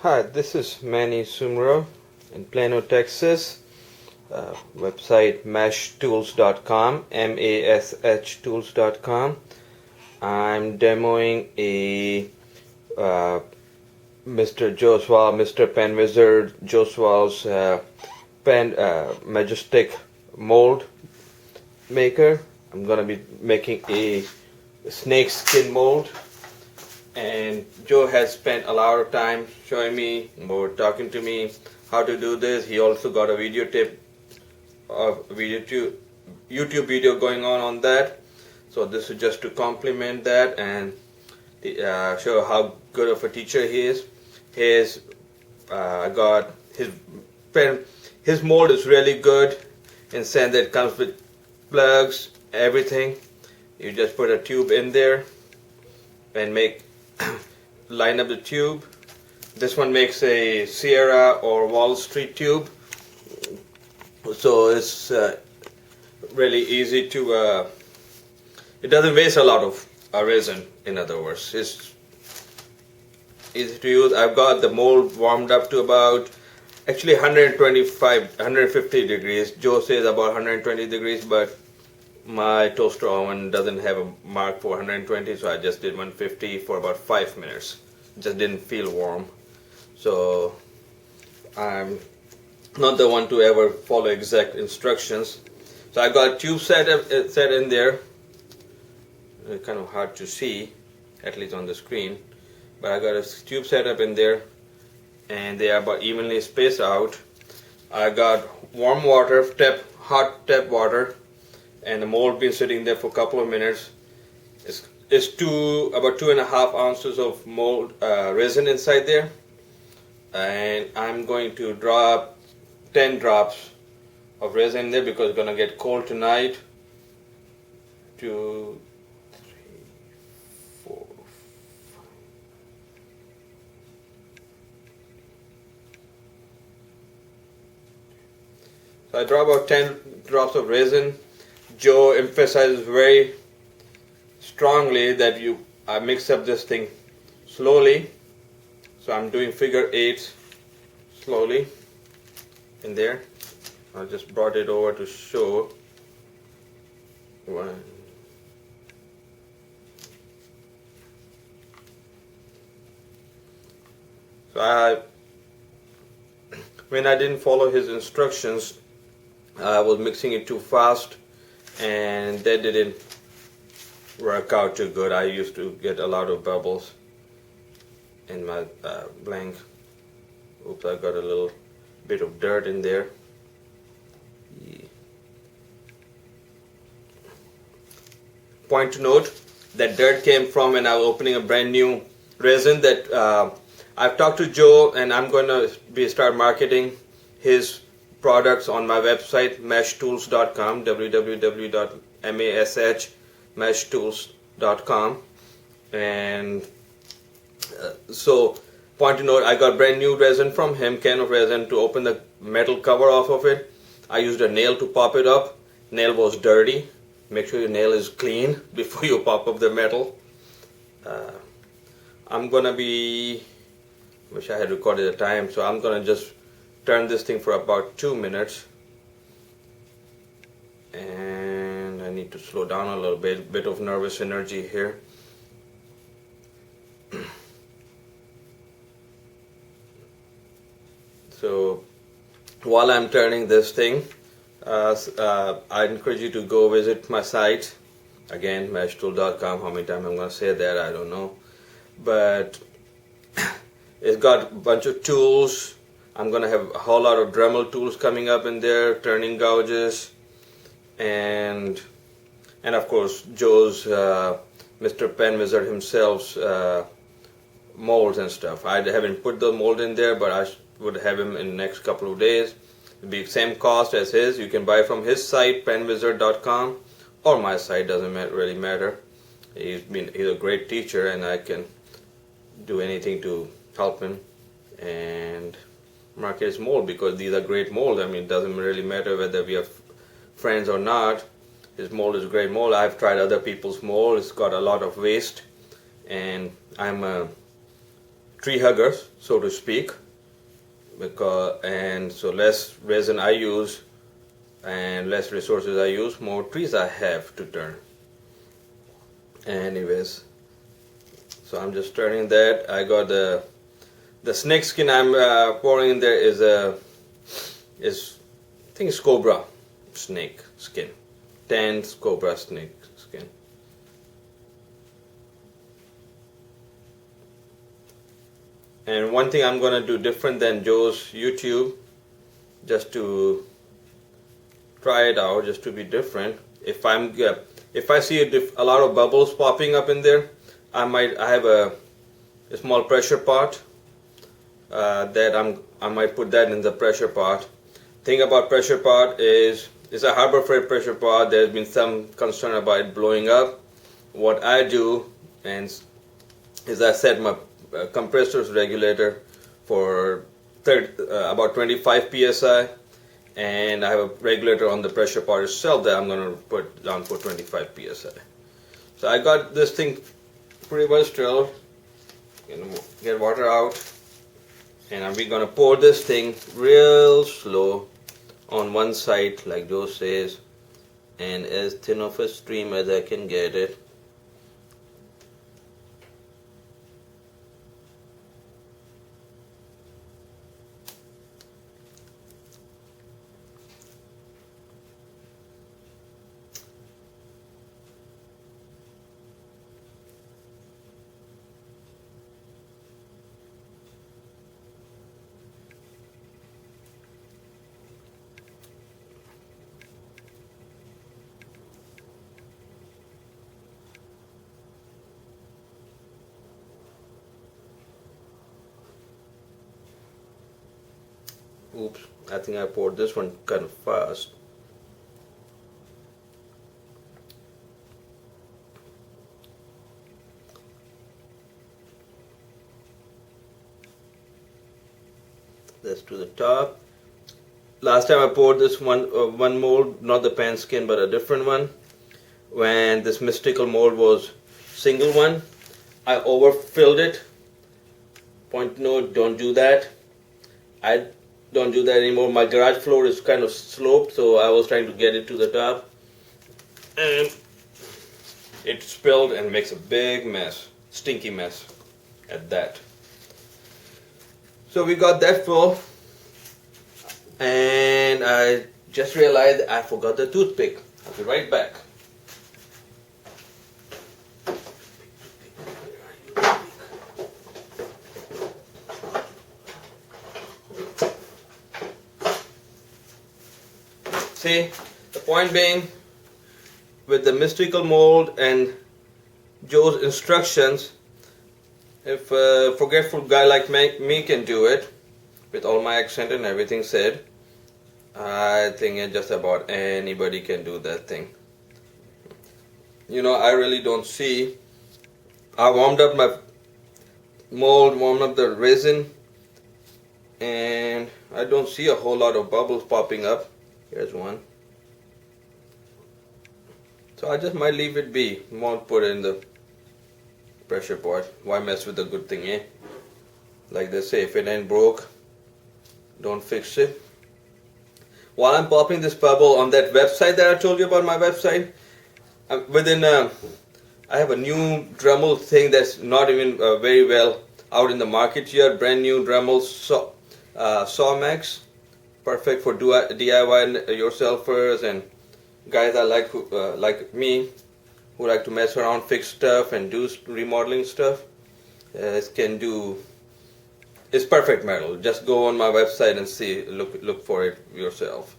Hi, this is Manny Sumro in Plano, Texas. Website mashtools.com, MASH I'm demoing a Mr. Joswal, Mr. Pen Wizard Joswal's pen majestic mold maker. I'm gonna be making a snake skin mold, and Joe has spent a lot of time showing me or talking to me how to do this. He also got a video tip of YouTube video going on that. So this is just to complement that and show how good of a teacher he is. His got his pen. His mold is really good in sense that it comes with plugs, everything. You just put a tube in there and line up the tube. This one makes a Sierra or Wall Street tube, so it's really easy to. It doesn't waste a lot of resin. In other words, it's easy to use. I've got the mold warmed up to about actually 125, 150 degrees. Joe says about 120 degrees, but my toaster oven doesn't have a mark for 120, so I just did 150 for about 5 minutes. Just didn't feel warm. So I'm not the one to ever follow exact instructions. So I got a tube set in there. It's kind of hard to see, at least on the screen, but I got a tube set up in there, and they are about evenly spaced out. I got warm water, hot tap water, and the mold been sitting there for a couple of minutes. It's about 2.5 ounces of mold resin inside there, and I'm going to drop 10 drops of resin in there because it's gonna get cold tonight. 2, 3, 4, 5. So I drop about 10 drops of resin. Joe emphasizes very strongly that I mix up this thing slowly. So I'm doing figure 8 slowly in there. I just brought it over to show. 1. So when I didn't follow his instructions, I was mixing it too fast, and that didn't work out too good. I used to get a lot of bubbles in my blank. Oops, I got a little bit of dirt in there. Yeah. Point to note, that dirt came from when I was opening a brand new resin that I've talked to Joe, and I'm going to start marketing his products on my website mashtools.com, www.mashtools.com. And so point to note, I got brand new resin from him, can of resin. To open the metal cover off of it, I used a nail to pop it up. Nail was dirty. Make sure your nail is clean before you pop up the metal. I'm gonna be, wish I had recorded the time, so I'm gonna just turn this thing for about 2 minutes, and I need to slow down a little bit of nervous energy here. So while I'm turning this thing, I encourage you to go visit my site again, mashtools.com. How many times I'm going to say that, I don't know, but it's got a bunch of tools. I'm going to have a whole lot of Dremel tools coming up in there, turning gouges, and of course Joe's Mr. Pen Wizard himself's molds and stuff. I haven't put the mold in there, but I would have him in the next couple of days. It'll be the same cost as his. You can buy from his site, penwizard.com, or my site, doesn't really matter. He's a great teacher, and I can do anything to help him and market his mold, because these are great molds. I mean, it doesn't really matter whether we are friends or not. His mold is a great mold. I've tried other people's mold. It's got a lot of waste, and I'm a tree huggers, so to speak, and so less resin I use and less resources I use, more trees I have to turn. Anyways, so I'm just turning that. I got the snake skin I'm pouring in there is I think it's cobra snake skin, tanned cobra snake skin. And one thing I'm gonna do different than Joe's YouTube, just to try it out, just to be different. If I see a lot of bubbles popping up in there, I have a small pressure pot that I might put that in the pressure pot. Thing about pressure pot is it's a Harbor Freight pressure pot. There's been some concern about it blowing up. What I do is I set my compressor's regulator for about 25 psi, and I have a regulator on the pressure pot itself that I'm going to put down for 25 psi. So I got this thing pretty well still. Get water out, and we're going to pour this thing real slow on one side, like Joe says, and as thin of a stream as I can get it. Oops, I think I poured this one kind of fast. That's to the top. Last time I poured this one mold, not the pan skin but a different one, when this mystical mold was single one, I overfilled it. Point note, don't do that. I don't do that anymore. My garage floor is kind of sloped, so I was trying to get it to the top, and it spilled and makes a big mess, stinky mess at that. So we got that full, and I just realized I forgot the toothpick. I'll be right back. See, the point being, with the mystical mold and Joe's instructions, if a forgetful guy like me can do it, with all my accent and everything said, I think just about anybody can do that thing. You know, I really don't see. I warmed up my mold, warmed up the resin, and I don't see a whole lot of bubbles popping up. Here's one. So I just might leave it be. Won't put it in the pressure pot. Why mess with a good thing, eh? Like they say, if it ain't broke, don't fix it. While I'm popping this bubble on that website that I told you about, my website, I have a new Dremel thing that's not even very well out in the market yet. Brand new Dremel Sawmax. Perfect for DIY yourselfers and guys that like me, who like to mess around, fix stuff and do remodeling stuff. It's perfect metal. Just go on my website and see, look for it yourself.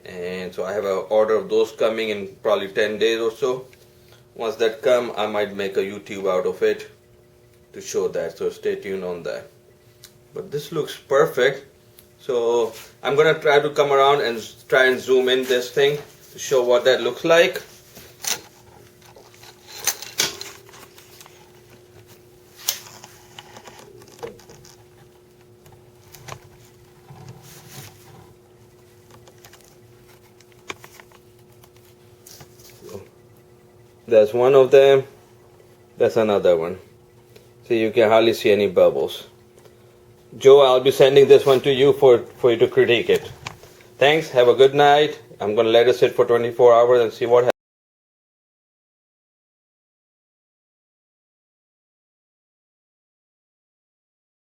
And so I have an order of those coming in probably 10 days or so. Once that come, I might make a YouTube out of it to show that. So stay tuned on that. But this looks perfect. So I'm gonna try to come around and try and zoom in this thing to show what that looks like. That's one of them. That's another one. See, you can hardly see any bubbles. Joe, I'll be sending this one to you for you to critique it. Thanks. Have a good night. I'm going to let it sit for 24 hours and see what happens.